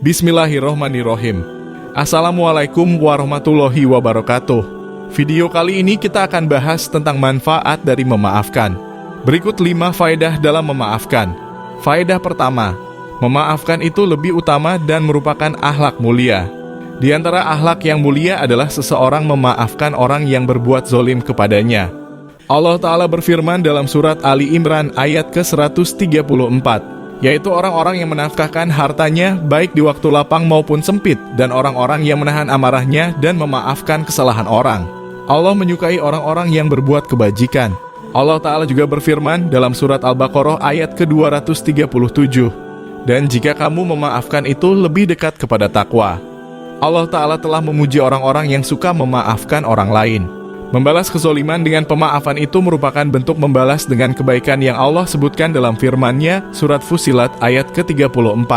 Bismillahirrohmanirrohim. Assalamualaikum warahmatullahi wabarakatuh. Video kali ini kita akan bahas tentang manfaat dari memaafkan. Berikut 5 faedah dalam memaafkan. Faedah pertama, memaafkan itu lebih utama dan merupakan akhlak mulia. Di antara akhlak yang mulia adalah seseorang memaafkan orang yang berbuat zolim kepadanya. Allah Ta'ala berfirman dalam surat Ali Imran ayat ke-134, yaitu orang-orang yang menafkahkan hartanya baik di waktu lapang maupun sempit, dan orang-orang yang menahan amarahnya dan memaafkan kesalahan orang. Allah menyukai orang-orang yang berbuat kebajikan. Allah Ta'ala juga berfirman dalam surat Al-Baqarah ayat ke-237, dan jika kamu memaafkan itu lebih dekat kepada takwa. Allah Ta'ala telah memuji orang-orang yang suka memaafkan orang lain. Membalas kezoliman dengan pemaafan itu merupakan bentuk membalas dengan kebaikan yang Allah sebutkan dalam firman-Nya surat Fussilat ayat ke-34.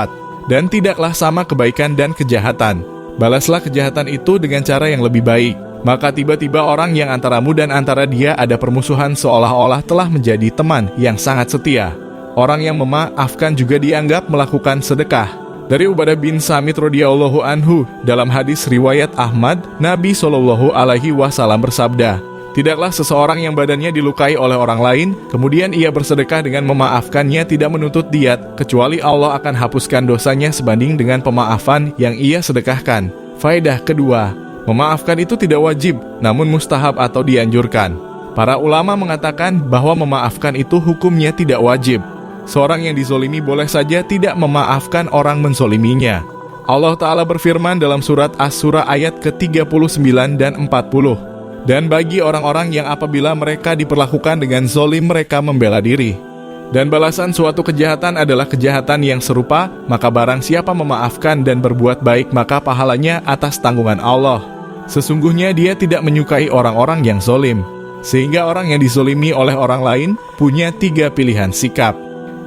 Dan tidaklah sama kebaikan dan kejahatan. Balaslah kejahatan itu dengan cara yang lebih baik. Maka tiba-tiba orang yang antaramu dan antara dia ada permusuhan seolah-olah telah menjadi teman yang sangat setia. Orang yang memaafkan juga dianggap melakukan sedekah. Dari Ubadah bin Samit radhiyallahu anhu, dalam hadis riwayat Ahmad, Nabi SAW bersabda, tidaklah seseorang yang badannya dilukai oleh orang lain, kemudian ia bersedekah dengan memaafkannya tidak menuntut diat, kecuali Allah akan hapuskan dosanya sebanding dengan pemaafan yang ia sedekahkan. Faedah kedua, memaafkan itu tidak wajib, namun mustahab atau dianjurkan. Para ulama mengatakan bahwa memaafkan itu hukumnya tidak wajib. Seorang yang dizolimi boleh saja tidak memaafkan orang menzoliminya. Allah Ta'ala berfirman dalam surat As-Surah ayat ke-39 dan 40. Dan bagi orang-orang yang apabila mereka diperlakukan dengan zolim mereka membela diri. Dan balasan suatu kejahatan adalah kejahatan yang serupa, maka barang siapa memaafkan dan berbuat baik maka pahalanya atas tanggungan Allah. Sesungguhnya dia tidak menyukai orang-orang yang zolim. Sehingga orang yang dizolimi oleh orang lain punya 3 pilihan sikap.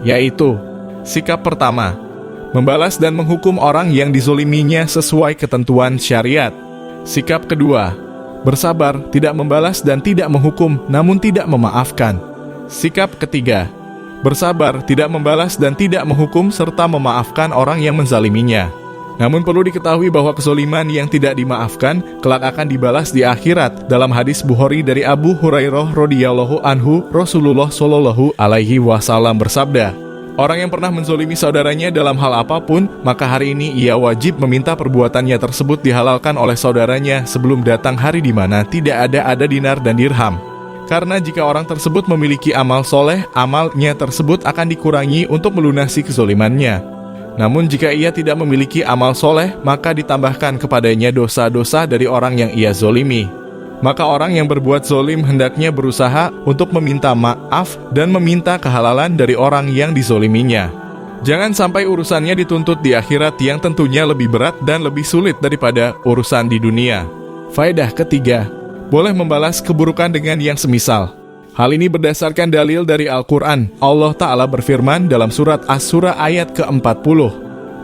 Yaitu, sikap pertama, membalas dan menghukum orang yang dizoliminya sesuai ketentuan syariat. Sikap kedua, bersabar, tidak membalas dan tidak menghukum, namun tidak memaafkan. Sikap ketiga, bersabar, tidak membalas dan tidak menghukum, serta memaafkan orang yang menzaliminya. Namun perlu diketahui bahwa kezoliman yang tidak dimaafkan kelak akan dibalas di akhirat. Dalam hadis Bukhari dari Abu Hurairah radhiyallahu anhu, Rasulullah Shallallahu alaihi wasallam bersabda, orang yang pernah menzolimi saudaranya dalam hal apapun, maka hari ini ia wajib meminta perbuatannya tersebut dihalalkan oleh saudaranya sebelum datang hari di mana tidak ada dinar dan dirham. Karena jika orang tersebut memiliki amal soleh, amalnya tersebut akan dikurangi untuk melunasi kezolimannya. Namun jika ia tidak memiliki amal soleh, maka ditambahkan kepadanya dosa-dosa dari orang yang ia zolimi. Maka orang yang berbuat zolim hendaknya berusaha untuk meminta maaf dan meminta kehalalan dari orang yang dizoliminya. Jangan sampai urusannya dituntut di akhirat yang tentunya lebih berat dan lebih sulit daripada urusan di dunia. Faedah ketiga, boleh membalas keburukan dengan yang semisal. Hal ini berdasarkan dalil dari Al-Quran. Allah Ta'ala berfirman dalam surat As-Surah ayat ke-40.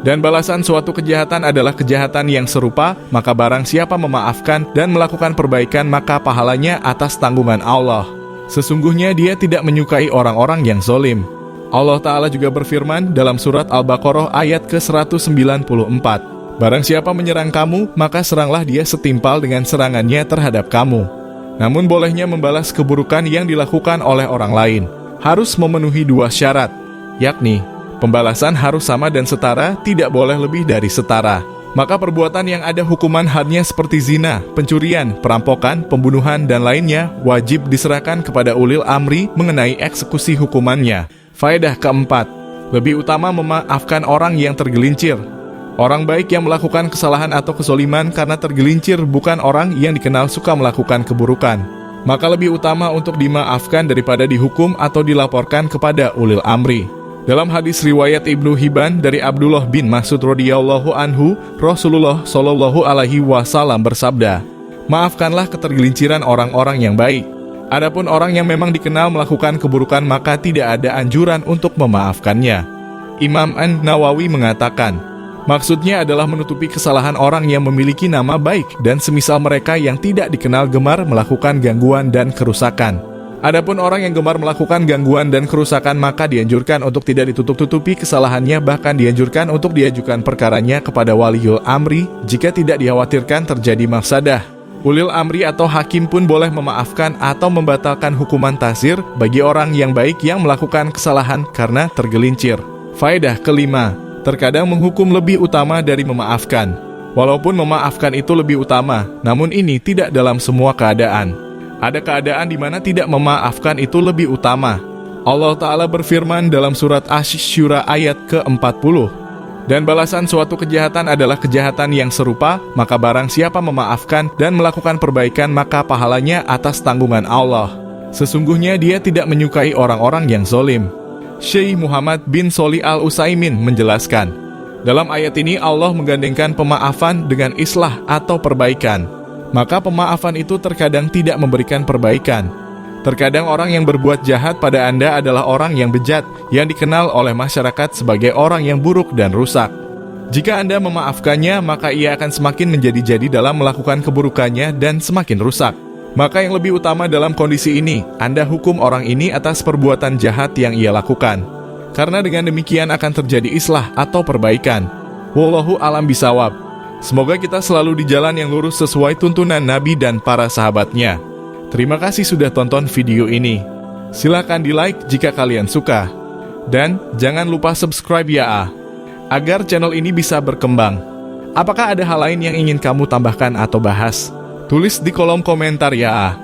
Dan balasan suatu kejahatan adalah kejahatan yang serupa, maka barang siapa memaafkan dan melakukan perbaikan maka pahalanya atas tanggungan Allah. Sesungguhnya dia tidak menyukai orang-orang yang zolim. Allah Ta'ala juga berfirman dalam surat Al-Baqarah ayat ke-194. Barang siapa menyerang kamu, maka seranglah dia setimpal dengan serangannya terhadap kamu. Namun bolehnya membalas keburukan yang dilakukan oleh orang lain harus memenuhi 2 syarat, yakni pembalasan harus sama dan setara, tidak boleh lebih dari setara. Maka perbuatan yang ada hukuman hadnya seperti zina, pencurian, perampokan, pembunuhan, dan lainnya wajib diserahkan kepada ulil amri mengenai eksekusi hukumannya. Faedah keempat, lebih utama memaafkan orang yang tergelincir. Orang baik yang melakukan kesalahan atau kezoliman karena tergelincir bukan orang yang dikenal suka melakukan keburukan. Maka lebih utama untuk dimaafkan daripada dihukum atau dilaporkan kepada ulil amri. Dalam hadis riwayat Ibnu Hibban dari Abdullah bin Mas'ud radhiyallahu anhu, Rasulullah Shallallahu alaihi wasallam bersabda, maafkanlah ketergelinciran orang-orang yang baik. Adapun orang yang memang dikenal melakukan keburukan maka tidak ada anjuran untuk memaafkannya. Imam An-Nawawi mengatakan, maksudnya adalah menutupi kesalahan orang yang memiliki nama baik dan semisal mereka yang tidak dikenal gemar melakukan gangguan dan kerusakan. Adapun orang yang gemar melakukan gangguan dan kerusakan maka dianjurkan untuk tidak ditutup-tutupi kesalahannya, bahkan dianjurkan untuk diajukan perkaranya kepada waliul amri jika tidak dikhawatirkan terjadi mafsadah. Ulil amri atau hakim pun boleh memaafkan atau membatalkan hukuman ta'zir bagi orang yang baik yang melakukan kesalahan karena tergelincir. Faedah kelima, terkadang menghukum lebih utama dari memaafkan. Walaupun memaafkan itu lebih utama, namun ini tidak dalam semua keadaan. Ada keadaan di mana tidak memaafkan itu lebih utama. Allah Ta'ala berfirman dalam surat Asy-Syura ayat ke-40, dan balasan suatu kejahatan adalah kejahatan yang serupa, maka barang siapa memaafkan dan melakukan perbaikan maka pahalanya atas tanggungan Allah. Sesungguhnya dia tidak menyukai orang-orang yang zalim. Syekh Muhammad bin Shalih Al-Utsaimin menjelaskan, dalam ayat ini Allah menggandengkan pemaafan dengan islah atau perbaikan. Maka pemaafan itu terkadang tidak memberikan perbaikan. Terkadang orang yang berbuat jahat pada Anda adalah orang yang bejat, yang dikenal oleh masyarakat sebagai orang yang buruk dan rusak. Jika Anda memaafkannya, maka ia akan semakin menjadi-jadi dalam melakukan keburukannya dan semakin rusak. Maka yang lebih utama dalam kondisi ini, Anda hukum orang ini atas perbuatan jahat yang ia lakukan. Karena dengan demikian akan terjadi islah atau perbaikan. Wallahu a'lam bishawab. Semoga kita selalu di jalan yang lurus sesuai tuntunan Nabi dan para sahabatnya. Terima kasih sudah tonton video ini. Silahkan di-like jika kalian suka. Dan jangan lupa subscribe ya, agar channel ini bisa berkembang. Apakah ada hal lain yang ingin kamu tambahkan atau bahas? Tulis di kolom komentar ya.